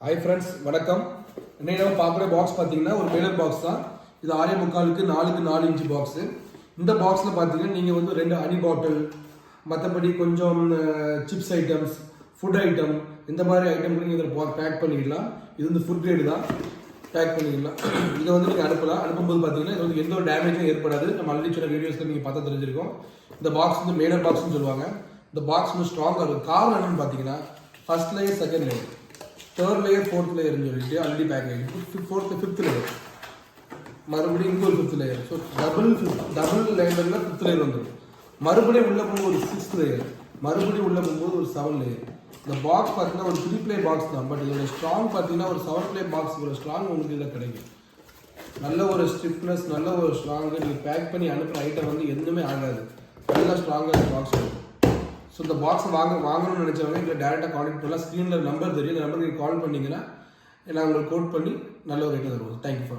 Hi friends, வணக்கம். இன்னைக்கு நம்ம பார்க்குற பாக்ஸ் பார்த்தீங்கன்னா ஒரு மேலர் பாக்ஸ் தான். இது 6.25க்கு 4க்கு 4 இன்ச் பாக்ஸ். இந்த பாக்ஸில் பார்த்தீங்கன்னா நீங்கள் வந்து 2 ஹனி பாட்டில், மற்றபடி கொஞ்சம் சிப்ஸ் ஐட்டம்ஸ், ஃபுட் ஐட்டம், இந்த மாதிரி ஐட்டம் நீங்கள் இதில் பேக் பண்ணிக்கலாம். இது வந்து ஃபுட் கிரேடு தான், பேக் பண்ணிக்கலாம். இதை வந்து நீங்கள் அனுப்பும்போது பார்த்தீங்கன்னா இது வந்து எந்த ஒரு டேமேஜும் ஏற்படாது. நம்ம ஆல்ரெடி சொன்ன வீடியோஸில் நீங்கள் பார்த்தா தெரிஞ்சிருக்கோம். இந்த பாக்ஸ் வந்து மேலர் பாக்ஸ்னு சொல்லுவாங்க. இந்த பாக்ஸ் வந்து ஸ்ட்ராங்காக இருக்கும். காரணம் என்னன்னு பார்த்தீங்கன்னா first layer, second layer, third layer, fourth லேயர்னு சொல்லிட்டு ஆல்ரெடி பேக் ஆகிடுச்சு. ஃபிஃப்த் லேயர், மறுபடியும் இங்கே ஒரு ஃபிஃப்த் லேயர். ஸோ டபுள் லேயரில் ஃபிஃப்த் லேயர் வந்துடும். மறுபடியும் உள்ளே போகும்போது ஒரு 6th லேயர், மறுபடியும் உள்ளே போகும்போது ஒரு 7 லேயர். இந்த பாக்ஸ் பார்த்தீங்கன்னா ஒரு 3 ப்ளே பாக்ஸ் தான். பட் இதோட ஸ்ட்ராங் பார்த்தீங்கன்னா ஒரு 7 ப்ளே பாக்ஸ் இவ்வளோ ஸ்ட்ராங் உங்களுக்கு இதில் கிடைக்கும். நல்ல ஒரு ஸ்டிஃப்னஸ், நல்ல ஒரு ஸ்ட்ராங்கு. நீங்கள் பேக் பண்ணி அனுப்புகிற ஐட்டம் வந்து எதுவுமே ஆகாது. நல்லா ஸ்ட்ராங்காக பாக்ஸ் இருக்கும். ஸோ இந்த பாக்ஸை வாங்கணும்னு நினச்சவங்க இதில் டேரெக்டாக கான்டெக்ட் பண்ணலாம். ஸ்க்ரீனில் நம்பர் தெரியும். இந்த நம்பர் நீங்கள் கால் பண்ணிங்கன்னா நான் உங்களுக்கு கோட் பண்ணி நல்ல ஒரு ஐட்டம் தருவோம். தேங்க்யூ.